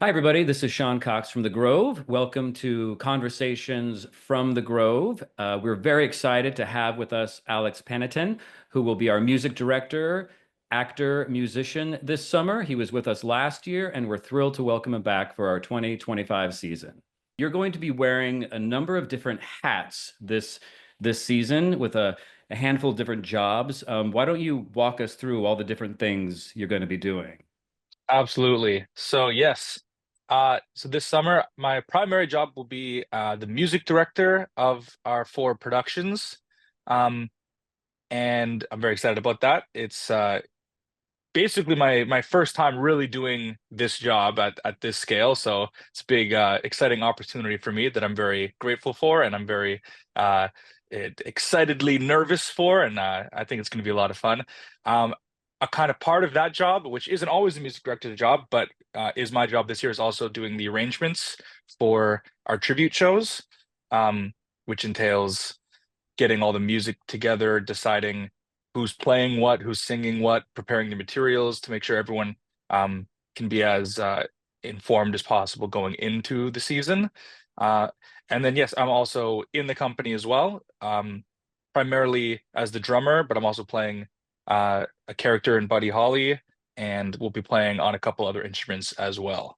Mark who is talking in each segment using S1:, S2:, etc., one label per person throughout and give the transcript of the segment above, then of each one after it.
S1: Hi, everybody. This is Shawn Cox from The Grove. Welcome to Conversations from The Grove. We're very excited to have with us Alex Panneton, who will be our music director, actor, musician this summer. He was with us last year, and we're thrilled to welcome him back for our 2025 season. You're going to be wearing a number of different hats this season with a handful of different jobs. Why don't you walk us through all the different things you're going to be doing?
S2: Absolutely. So yes, so this summer, my primary job will be the music director of our four productions, um, and I'm very excited about that. It's basically my first time really doing this job at this scale, so it's a big exciting opportunity for me that I'm very grateful for, and I'm very uh, excitedly nervous for, and I think it's going to be a lot of fun. Um, a kind of part of that job, which isn't always the music director job, but is my job this year, is also doing the arrangements for our tribute shows, um, which entails getting all the music together, deciding who's playing what, who's singing what, preparing the materials to make sure everyone can be as informed as possible going into the season. Uh, and then, yes, I'm also in the company as well, primarily as the drummer, but I'm also playing a character in Buddy Holly, and we'll be playing on a couple other instruments as well.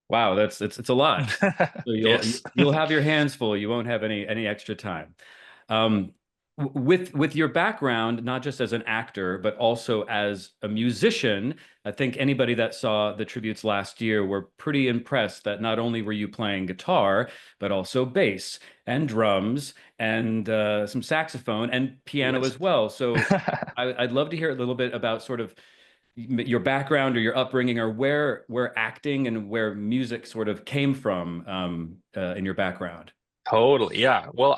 S1: Wow, that's it's a lot. So
S2: Yes.
S1: you'll have your hands full. You won't have any extra time. Um, with your background, not just as an actor, but also as a musician, I think anybody that saw the tributes last year were pretty impressed that not only were you playing guitar, but also bass and drums and some saxophone and piano
S2: Yes.
S1: as well. So I'd love to hear a little bit about sort of your background or your upbringing or where acting and where music sort of came from in your background.
S2: Totally. Yeah. Well,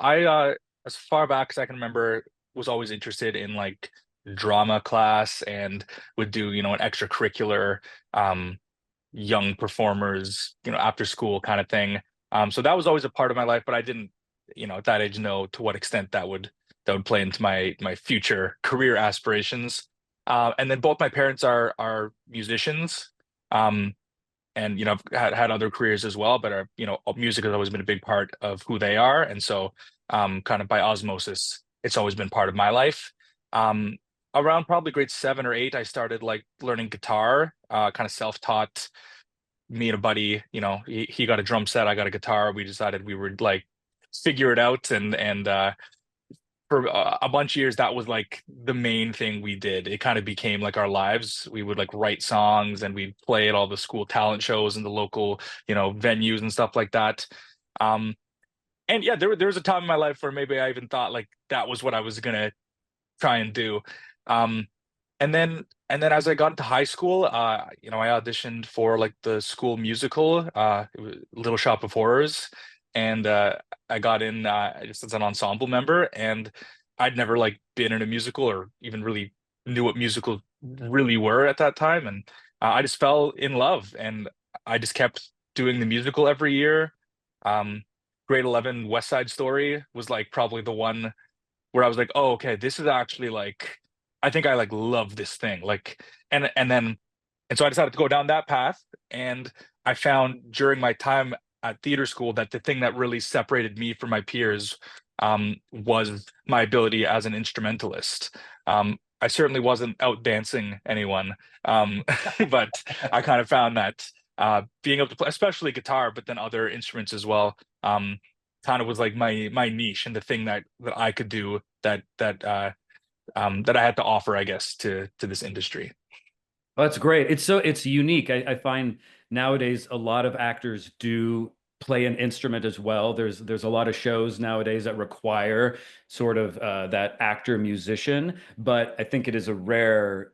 S2: as far back as I can remember, was always interested in like drama class and would do, an extracurricular, um, young performers, after school kind of thing. So that was always a part of my life, but I didn't, at that age know to what extent that would play into my future career aspirations. And then both my parents are musicians. Um, and I've had other careers as well, but music has always been a big part of who they are, and so kind of by osmosis, it's always been part of my life. Um, Around probably grade 7 or 8, I started like learning guitar, kind of self-taught. Me and a buddy, he got a drum set, I got a guitar. We decided we would like figure it out, and for a bunch of years that was like the main thing we did. It kind of became like our lives. We would like write songs and we'd play at all the school talent shows and the local venues and stuff like that. um and yeah, there was a time in my life where maybe I even thought like that was what I was gonna try and do. um and then as I got into high school, I auditioned for like the school musical, it was Little Shop of Horrors, and I got in just as an ensemble member, and I'd never like been in a musical or even really knew what musicals really were at that time, and I just fell in love, and I just kept doing the musical every year. Um, Grade 11 West Side Story was like probably the one where I was like, oh, okay, this is actually like, I think I like love this thing. Like, and so I decided to go down that path. And I found during my time at theater school that the thing that really separated me from my peers was my ability as an instrumentalist. I certainly wasn't out dancing anyone, um, but I kind of found that being able to play, especially guitar, but then other instruments as well, kind of was like my niche and the thing that I could do that I had to offer, I guess, to this industry.
S1: Oh, that's great. It's unique. I find nowadays a lot of actors do play an instrument as well. There's a lot of shows nowadays that require sort of that actor musician, but I think it is a rare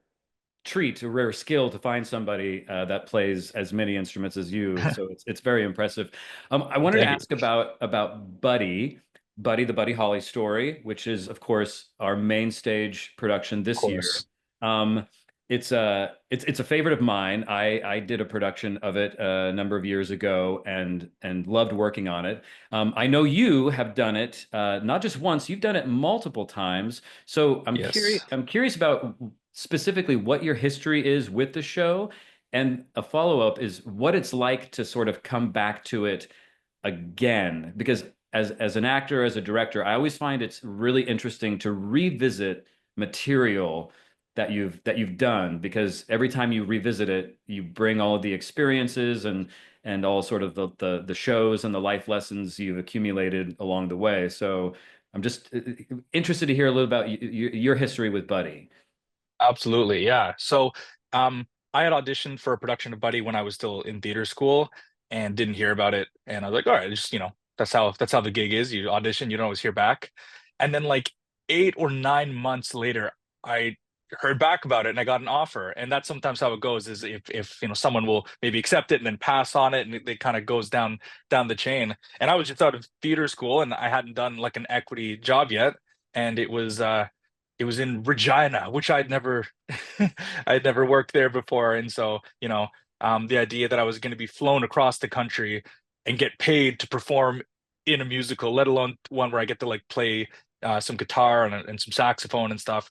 S1: treat, a rare skill to find somebody that plays as many instruments as you. So it's very impressive. I wanted to
S2: Thank you.
S1: ask about Buddy, the Buddy Holly story, which is of course our main stage production
S2: Of
S1: this year.
S2: course.
S1: Um, it's a favorite of mine. I did a production of it a number of years ago and loved working on it. I know you have done it not just once, you've done it multiple times. So
S2: Yes.
S1: I'm curious about specifically what your history is with the show And a follow-up is what it's like to sort of come back to it again. Because as an actor, as a director, I always find it's really interesting to revisit material that you've done, because every time you revisit it, you bring all of the experiences and all sort of the shows and the life lessons you've accumulated along the way. So I'm just interested to hear a little about your history with Buddy.
S2: Absolutely, yeah. So, I had auditioned for a production of Buddy when I was still in theater school and didn't hear about it. And I was like, all right, just that's how the gig is. You audition, you don't always hear back. And then like 8 or 9 months later, I heard back about it and I got an offer. And that's sometimes how it goes, is if someone will maybe accept it and then pass on it, and it kind of goes down the chain. And I was just out of theater school and I hadn't done like an equity job yet. And it was in Regina, which I'd never worked there before. And so, the idea that I was going to be flown across the country and get paid to perform in a musical, let alone one where I get to like play some guitar and some saxophone and stuff.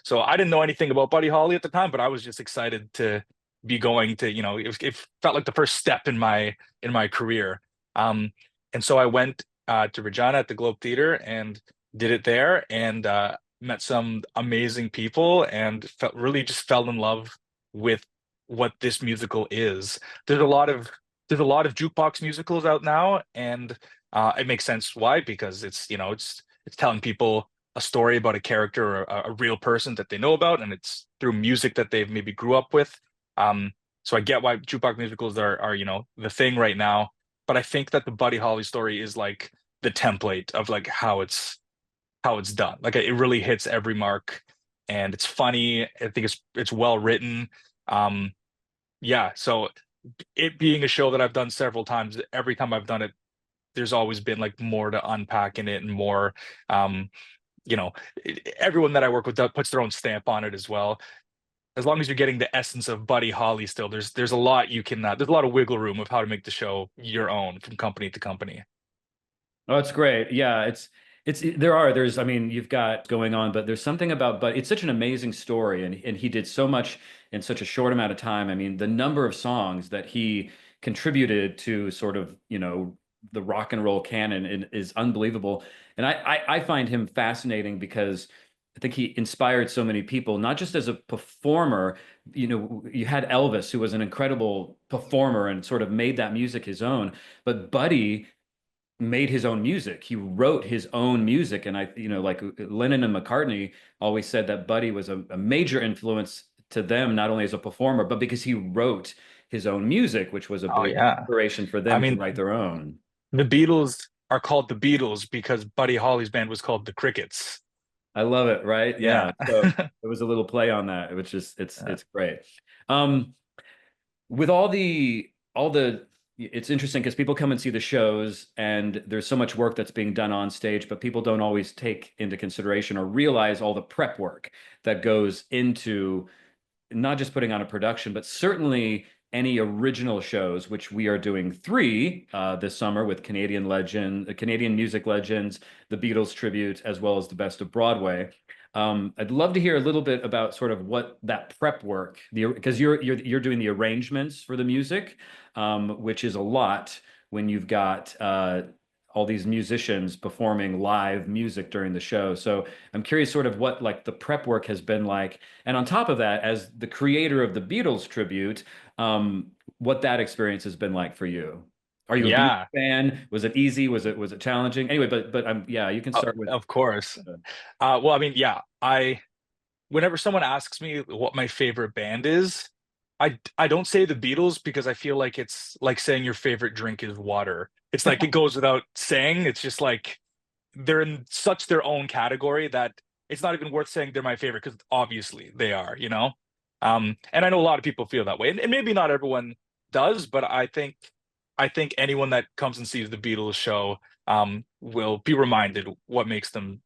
S2: So I didn't know anything about Buddy Holly at the time, but I was just excited to be going to, it felt like the first step in my career. Um, and so I went to Regina at the Globe Theater and did it there, and met some amazing people and fell in love with what this musical is. There's a lot of jukebox musicals out now, and it makes sense why, because it's telling people a story about a character or a real person that they know about, and it's through music that they've maybe grew up with. So I get why jukebox musicals are the thing right now, but I think that the Buddy Holly story is like the template of like how it's done. Like it really hits every mark, and it's funny. I think it's well written. Um, yeah, so it being a show that I've done several times, every time I've done it, there's always been like more to unpack in it and more. Um, you know, Everyone that I work with puts their own stamp on it as well. As long as you're getting the essence of Buddy Holly, still there's a lot you can there's a lot of wiggle room of how to make the show your own from company to company.
S1: Oh, it's great. Yeah, there's I mean, you've got going on, but there's something about but it's such an amazing story, and he did so much in such a short amount of time. I mean, the number of songs that he contributed to sort of, the rock and roll canon is unbelievable. And I find him fascinating because I think he inspired so many people, not just as a performer. You had Elvis, who was an incredible performer and sort of made that music his own, but Buddy made his own music. He wrote his own music. And like Lennon and McCartney always said that Buddy was a major influence to them, not only as a performer, but because he wrote his own music, which was a
S2: Oh
S1: big
S2: yeah.
S1: inspiration for
S2: I
S1: them to
S2: mean,
S1: write their own.
S2: the Beatles are called the Beatles because Buddy Holly's band was called the Crickets.
S1: I love it, right?
S2: Yeah.
S1: Yeah. So it was a little play on that, which is
S2: Yeah.
S1: it's great. Um, with all the it's interesting because people come and see the shows and there's so much work that's being done on stage, but people don't always take into consideration or realize all the prep work that goes into not just putting on a production, but certainly any original shows, which we are doing three this summer with Canadian music legends, the Beatles tribute, as well as the Best of Broadway. I'd love to hear a little bit about sort of what that prep work, because you're doing the arrangements for the music, which is a lot when you've got all these musicians performing live music during the show. So I'm curious sort of what like the prep work has been like. And on top of that, as the creator of the Beatles tribute, what that experience has been like for you. Are you a Beatles
S2: Yeah,
S1: fan? Was it easy? Was it challenging? Anyway, but yeah, you can start with
S2: of course.
S1: uh,
S2: Well, I mean, yeah, I whenever someone asks me what my favorite band is, I don't say the Beatles because I feel like it's like saying your favorite drink is water. It's like it goes without saying. It's just like they're in such their own category that it's not even worth saying they're my favorite, because obviously they are. And I know a lot of people feel that way, and maybe not everyone does, but I think anyone that comes and sees the Beatles show will be reminded what makes them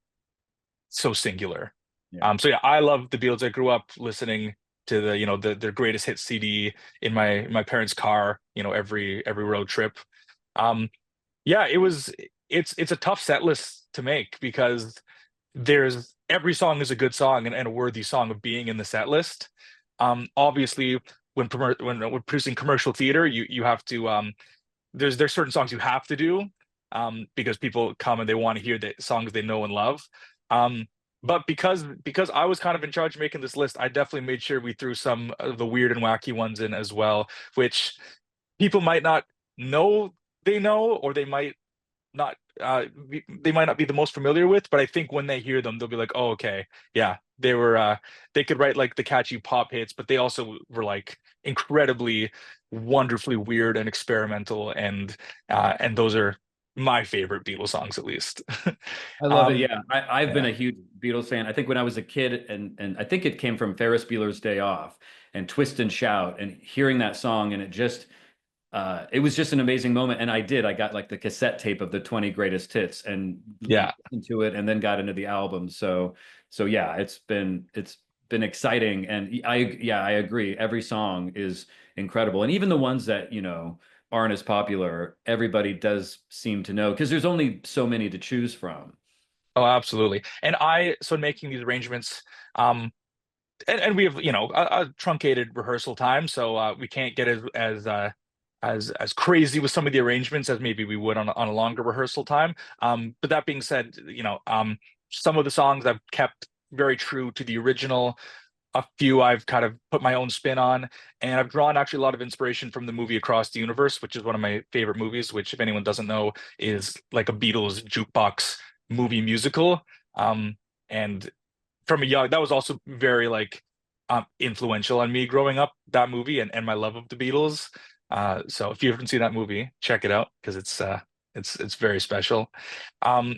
S2: so singular.
S1: yeah.
S2: So yeah, I love the Beatles. I grew up listening to their greatest hit CD in my parents' car, every road trip. Um, yeah, it's a tough set list to make because every song is a good song and a worthy song of being in the set list. Obviously, when producing commercial theater, you have to there's certain songs you have to do because people come and they want to hear the songs they know and love. Um, but because I was kind of in charge of making this list, I definitely made sure we threw some of the weird and wacky ones in as well, which people might not know they know, or they might not be the most familiar with, but I think when they hear them, they'll be like, oh, okay, yeah, they could write like the catchy pop hits, but they also were like incredibly wonderfully weird and experimental, and those are my favorite Beatles songs at least.
S1: I love it.
S2: um
S1: Yeah, I've been
S2: yeah.
S1: a huge Beatles fan. I think when I was a kid, and I think it came from Ferris Bueller's Day Off and Twist and Shout, and hearing that song, and it was just an amazing moment. And I got like the cassette tape of the 20 greatest hits and
S2: Yeah.
S1: listened to it, and then got into the album. So yeah, it's been exciting. And yeah, I agree. Every song is incredible, and even the ones that aren't as popular, everybody does seem to know because there's only so many to choose from.
S2: Oh, absolutely. And so in making these arrangements, um and we have a truncated rehearsal time, so we can't get as crazy with some of the arrangements as maybe we would on a longer rehearsal time. But that being said, some of the songs I've kept very true to the original. A few I've kind of put my own spin on, and I've drawn actually a lot of inspiration from the movie Across the Universe, which is one of my favorite movies, which, if anyone doesn't know, is like a Beatles jukebox movie musical. And from a young, that was also very like influential on me growing up, that movie, and my love of the Beatles. So if you haven't seen that movie, check it out because it's very special. Um,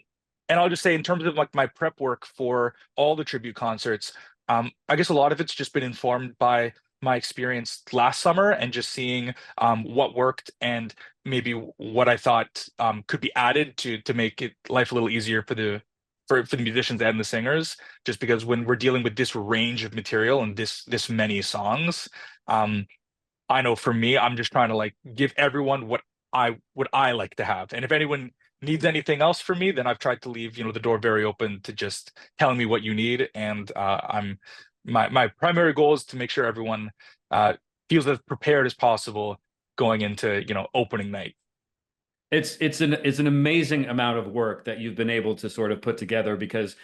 S2: and I'll just say, in terms of like my prep work for all the tribute concerts, I guess a lot of it's just been informed by my experience last summer and just seeing what worked and maybe what I thought could be added to make it life a little easier for the musicians and the singers. Just because when we're dealing with this range of material and this many songs, um, I know for me, I'm just trying to like give everyone what I like to have. And if anyone needs anything else from me, then I've tried to leave, the door very open to just telling me what you need. And I'm my primary goal is to make sure everyone uh, feels as prepared as possible going into, opening night.
S1: It's an amazing amount of work that you've been able to sort of put together because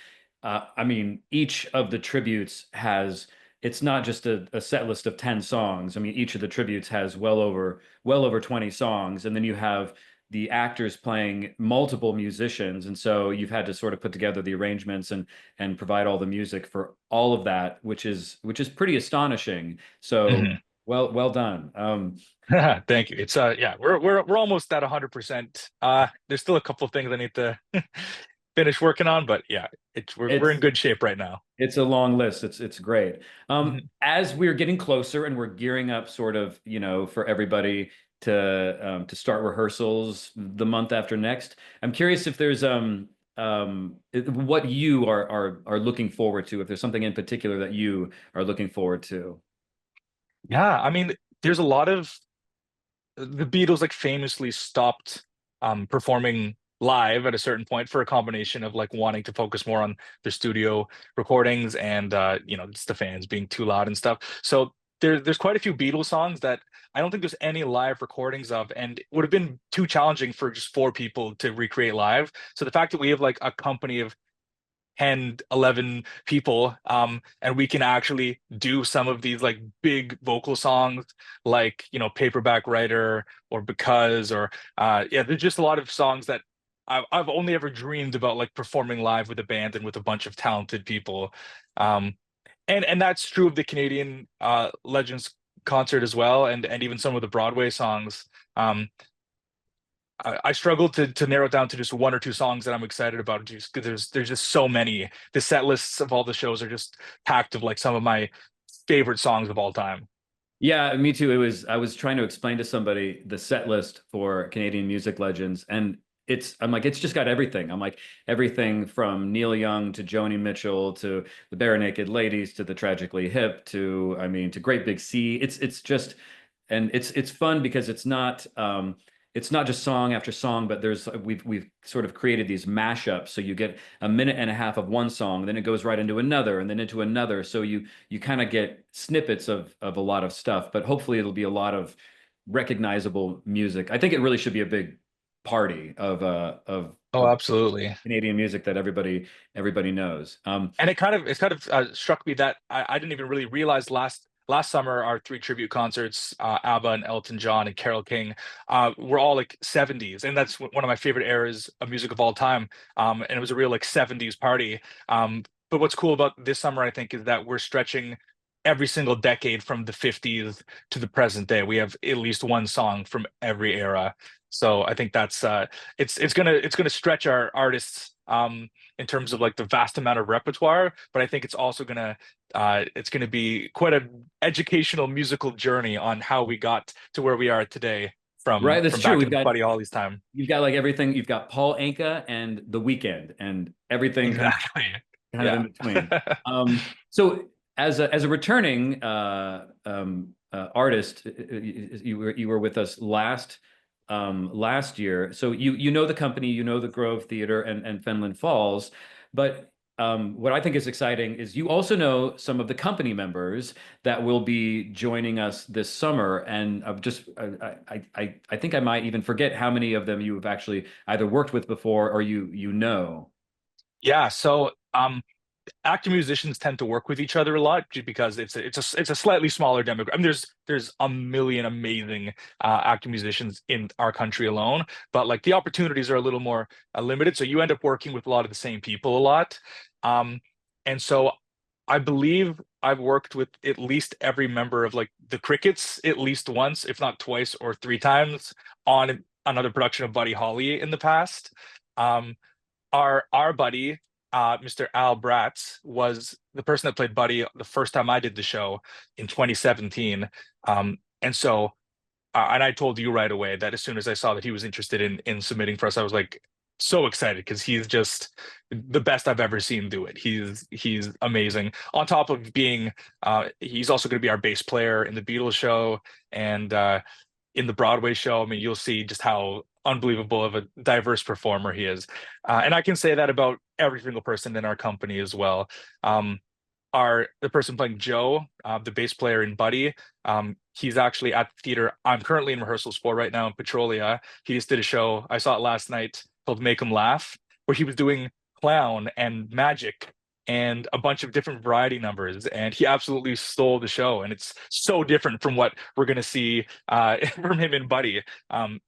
S1: I mean each of the tributes has it's not just a set list of 10 songs. I mean each of the tributes has well over 20 songs, and then you have the actors playing multiple musicians, and so you've had to sort of put together the arrangements and provide all the music for all of that, which is pretty astonishing. So
S2: Mhm.
S1: well done.
S2: Thank you. It's yeah, we're almost at 100%. There's still a couple of things I need to finish working on, but yeah, we're in
S1: It's
S2: good shape right now.
S1: It's a long list. It's great.
S2: Mhm.
S1: As we're getting closer and we're gearing up, sort of, for everybody to start rehearsals the month after next. I'm curious if there's what you are looking forward to. If there's something in particular that you are looking forward to.
S2: Yeah, I mean, there's a lot of the Beatles like famously stopped performing live at a certain point for a combination of like wanting to focus more on their studio recordings and just the fans being too loud and stuff. So there's quite a few Beatles songs that I don't think there's any live recordings of, and it would have been too challenging for just four people to recreate live. So the fact that we have like a company of 10, 11 people, and we can actually do some of these like big vocal songs like Paperback Writer or Because, or yeah, there's just a lot of songs that I've only ever dreamed about like performing live with a band and with a bunch of talented people. um and that's true of the Canadian Legends concert as well, and even some of the Broadway songs. um I struggled to narrow it down to just one or two songs that I'm excited about, just because there's just so many. The set lists of all the shows are just packed of like some of my favorite songs of all time.
S1: Yeah, me too. I was trying to explain to somebody the set list for Canadian Music Legends, and I'm like, it's just got everything. I'm like, everything from Neil Young to Joni Mitchell to the Bare Naked Ladies to the Tragically Hip to Great Big Sea. It's just, and it's fun because it's not it's not just song after song, but we've sort of created these mashups. So you get a minute and a half of one song, then it goes right into another, and then into another. So you kind of get snippets of a lot of stuff, but hopefully it'll be a lot of recognizable music. I think it really should be a big party
S2: Oh,
S1: of
S2: absolutely.
S1: Canadian music that everybody knows.
S2: And it's kind of struck me that I didn't even really realize last summer our three tribute concerts, ABBA and Elton John and Carole King, were all like 70s, and that's one of my favorite eras of music of all time. And it was a real like 70s party. But what's cool about this summer, I think, is that we're stretching every single decade from the 50s to the present day. We have at least one song from every era. So I think that's it's gonna stretch our artists in terms of like the vast amount of repertoire, but I think it's gonna be quite a educational musical journey on how we got to where we are today
S1: Right, that's
S2: from
S1: true.
S2: back in Buddy Holly's time.
S1: You've got like everything. You've got Paul Anka and The Weekend, and everything
S2: Exactly.
S1: kind of
S2: Yeah.
S1: in between. So as a returning artist, you were with us last year. So you know the company, you know the Grove Theater and Fenland Falls, but what I think is exciting is you also know some of the company members that will be joining us this summer, and I think I might even forget how many of them you have actually either worked with before or you know.
S2: Yeah, so actor musicians tend to work with each other a lot just because it's a slightly smaller demographic. I mean, there's a million amazing actor musicians in our country alone, but like the opportunities are a little more limited. So you end up working with a lot of the same people a lot, um, and so I believe I've worked with at least every member of like the Crickets at least once, if not twice or three times, on another production of Buddy Holly in the past. Um, our buddy, Mr. Al Bratz, was the person that played Buddy the first time I did the show in 2017. And so, and I told you right away that as soon as I saw that he was interested in submitting for us, I was like so excited because he's just the best I've ever seen do it. He's amazing. On top of being, he's also going to be our bass player in the Beatles show and in the Broadway show. I mean, you'll see just how unbelievable of a diverse performer he is. And I can say that about every single person in our company as well. Um, the person playing Joe, the bass player in Buddy, he's actually at the theater I'm currently in rehearsals for right now in Petrolia. He just did a show, I saw it last night, called Make 'Em Laugh, where he was doing clown and magic and a bunch of different variety numbers, and he absolutely stole the show. And it's so different from what we're going to see from him in Buddy.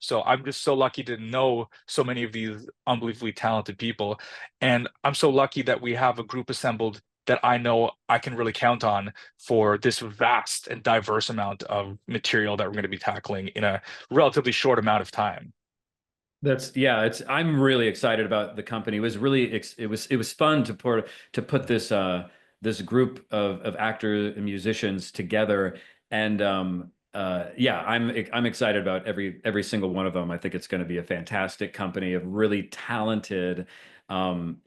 S2: So I'm just so lucky to know so many of these unbelievably talented people, and I'm so lucky that we have a group assembled that I know I can really count on for this vast and diverse amount of material that we're going to be tackling in a relatively short amount of time.
S1: That's yeah, I'm really excited about the company. It was really it was fun to put this group of actors and musicians together, and yeah, I'm excited about every single one of them. I think it's going to be a fantastic company of really talented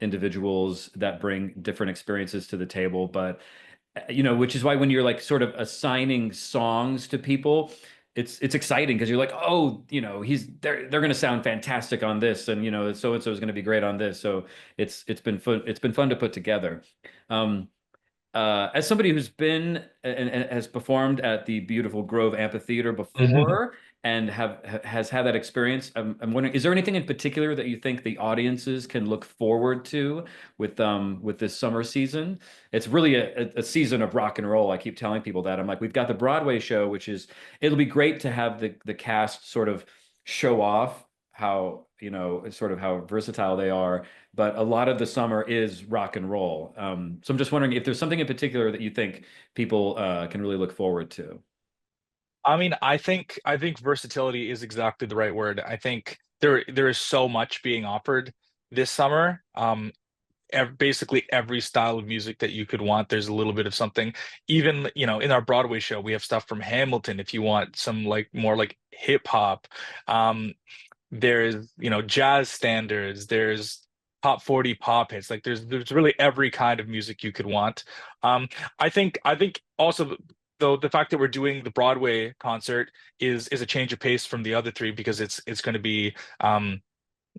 S1: individuals that bring different experiences to the table, but which is why when you're like sort of assigning songs to people, it's exciting because you're like, oh, they're going to sound fantastic on this, and so and so is going to be great on this. So it's been fun to put together. As somebody who's been and has performed at the beautiful Grove Amphitheater
S2: Mhm.
S1: before and has had that experience, I'm wondering, is there anything in particular that you think the audiences can look forward to with this summer season? It's really a season of rock and roll. I keep telling people that. I'm like, we've got the Broadway show, which is it'll be great to have the cast sort of show off how sort of how versatile they are, but a lot of the summer is rock and roll. So I'm just wondering if there's something in particular that you think people can really look forward to.
S2: I mean, I think versatility is exactly the right word. I think there is so much being offered this summer. Basically every style of music that you could want, there's a little bit of something. Even, in our Broadway show, we have stuff from Hamilton if you want some like more like hip hop. Um, there's, jazz standards, there's top 40 pop hits. Like there's really every kind of music you could want. Um, I think also though the fact that we're doing the Broadway concert is a change of pace from the other three because it's going to be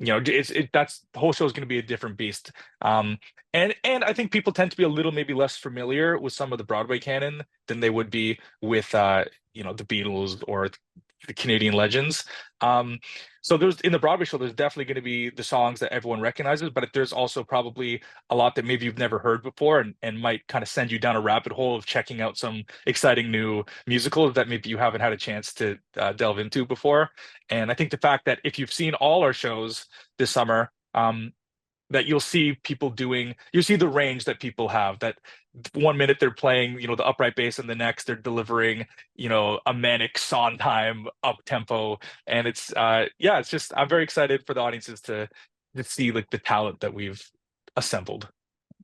S2: that's the whole show is going to be a different beast. And I think people tend to be a little maybe less familiar with some of the Broadway canon than they would be with the Beatles or the Canadian legends. Um, so there's in the Broadway show, there's definitely going to be the songs that everyone recognizes, but there's also probably a lot that maybe you've never heard before and might kind of send you down a rabbit hole of checking out some exciting new musicals that maybe you haven't had a chance to delve into before. And I think the fact that if you've seen all our shows this summer, that you'll see the range that people have. That one minute they're playing, the upright bass, and the next they're delivering, a manic Sondheim up tempo. And it's just I'm very excited for the audiences to see like the talent that we've assembled.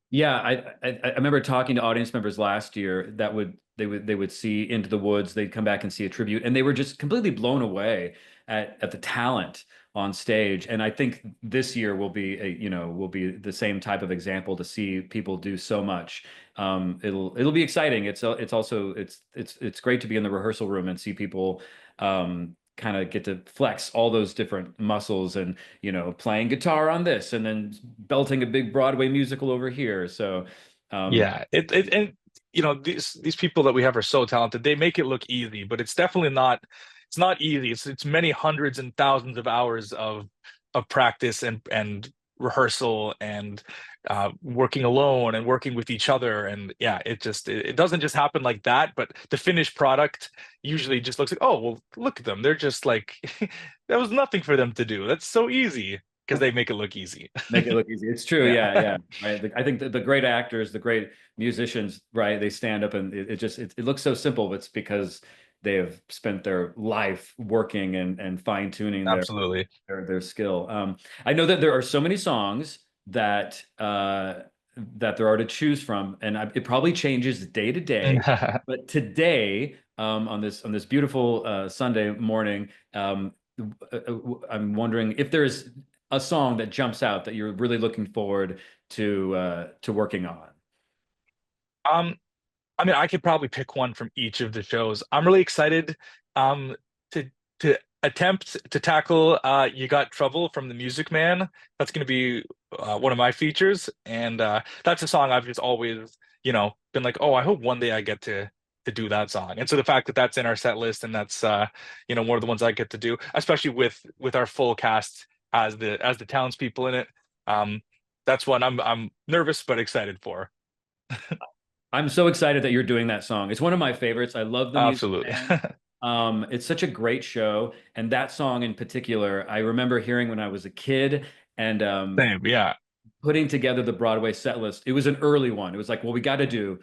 S1: Yeah, I remember talking to audience members last year that they would see Into the Woods, they'd come back and see a tribute, and they were just completely blown away at the talent on stage. And I think this year will be the same type of example to see people do so much. It'll be exciting. It's great to be in the rehearsal room and see people kind of get to flex all those different muscles and playing guitar on this and then belting a big Broadway musical over here. So,
S2: Yeah, it and these people that we have are so talented. They make it look easy, but it's definitely not. It's not easy. It's many hundreds and thousands of hours of practice and rehearsal and working alone and working with each other. And yeah, it doesn't just happen like that. But the finished product usually just looks like, oh well, look at them. They're just like that was nothing for them to do. That's so easy because they make it look easy.
S1: make it look easy. It's true.
S2: Yeah,
S1: Yeah, yeah. Right. I think the great actors, the great musicians, right? They stand up and it looks so simple, but it's because they have spent their life working and fine tuning
S2: absolutely.
S1: their skill. I know that there are so many songs that there are to choose from, and it probably changes day to day. But today, on this beautiful Sunday morning, I'm wondering if there's a song that jumps out that you're really looking forward to working on.
S2: Um, I mean, I could probably pick one from each of the shows. I'm really excited um to attempt to tackle You Got Trouble from the Music Man. That's going to be one of my features, and that's a song I've just always, been like, oh, I hope one day I get to do that song. And so the fact that that's in our set list and that's one of the ones I get to do, especially with our full cast as the townspeople in it, um, that's one I'm nervous but excited for.
S1: I'm so excited that you're doing that song. It's one of my favorites. I love the Music
S2: Absolutely.
S1: Man. It's such a great show, and that song in particular, I remember hearing when I was a kid, and
S2: Same, yeah.
S1: putting together the Broadway set list. It was an early one. It was like, well, we got to do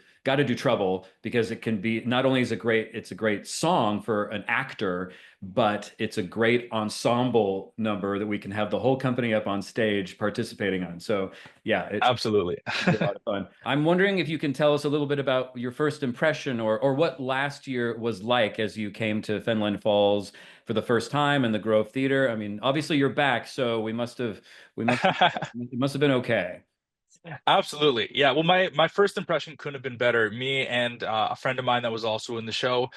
S1: Trouble because it can be not only is it's a great song for an actor, but it's a great ensemble number that we can have the whole company up on stage participating on. So yeah, it's
S2: Absolutely.
S1: be a lot of fun. I'm wondering if you can tell us a little bit about your first impression or what last year was like as you came to Fenland Falls for the first time in the Grove Theater. I mean, obviously you're back, so it must have been okay.
S2: Absolutely. Yeah. Well, my first impression couldn't have been better. Me and a friend of mine that was also in the show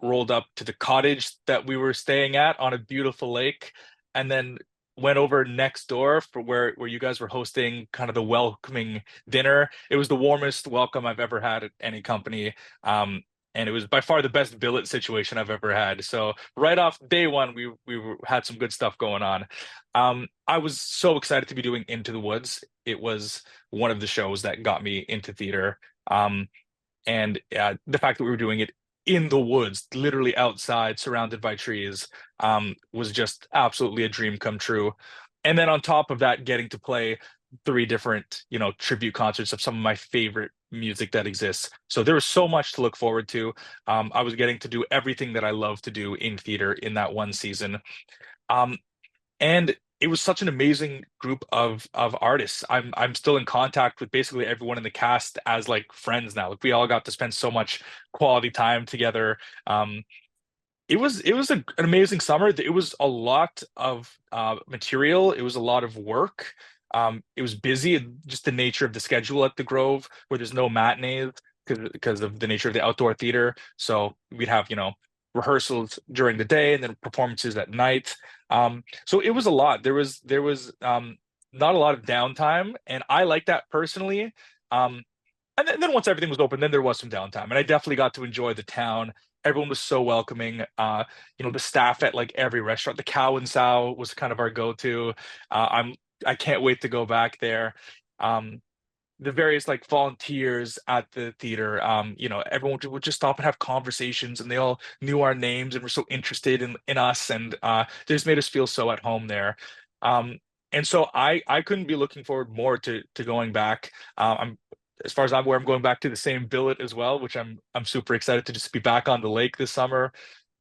S2: rolled up to the cottage that we were staying at on a beautiful lake, and then went over next door for where you guys were hosting kind of the welcoming dinner. It was the warmest welcome I've ever had at any company. And it was by far the best billet situation I've ever had. So right off day one, had some good stuff going on. I was so excited to be doing Into the Woods. It was one of the shows that got me into theater. And the fact that we were doing it in the woods, literally outside, surrounded by trees, was just absolutely a dream come true. And then on top of that, getting to play three different, tribute concerts of some of my favorite music that exists. So there was so much to look forward to. I was getting to do everything that I love to do in theater in that one season. Um, and it was such an amazing group of artists. I'm still in contact with basically everyone in the cast as like friends now. Like we all got to spend so much quality time together. It was an amazing summer. It was a lot of material. It was a lot of work. It was busy, and just the nature of the schedule at the Grove, where there's no matinees. because of the nature of the outdoor theater. So we'd have, rehearsals during the day and then performances at night. So it was a lot. There was not a lot of downtime, and I like that personally. Um, and then once everything was open, then there was some downtime, and I definitely got to enjoy the town. Everyone was so welcoming. The staff at like every restaurant, the Cow and Sow was kind of our go-to. I can't wait to go back there. Um, the various like volunteers at the theater, everyone would just stop and have conversations, and they all knew our names and were so interested in us, and they just made us feel so at home there. Um, and so I couldn't be looking forward more to going back. I'm As far as I'm aware, I'm going back to the same billet as well, which I'm super excited to just be back on the lake this summer.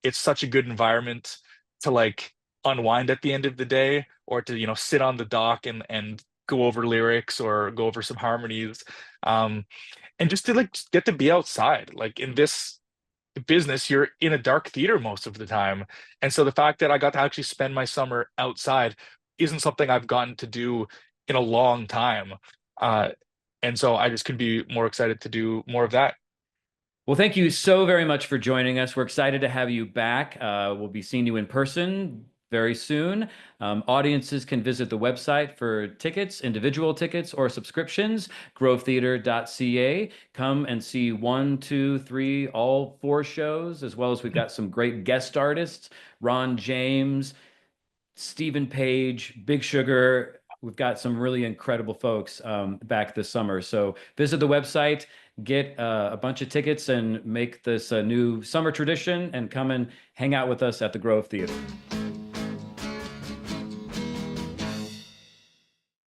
S2: It's such a good environment to like unwind at the end of the day, or to sit on the dock and go over lyrics or go over some harmonies, um and just to like get to be outside. Like in this business, you're in a dark theater most of the time, and so the fact that I got to actually spend my summer outside isn't something I've gotten to do in a long time. Uh and so I just could be more excited to do more of that.
S1: Well, thank you so very much for joining us. We're excited to have you back. We'll be seeing you in person very soon. Audiences can visit the website for tickets, individual tickets, or subscriptions, grovetheatre.ca. Come and see one, two, three, all four shows, as well as we've got some great guest artists, Ron James, Stephen Page, Big Sugar. We've got some really incredible folks back this summer. So visit the website, get a bunch of tickets, and make this a new summer tradition, and come and hang out with us at the Grove Theater.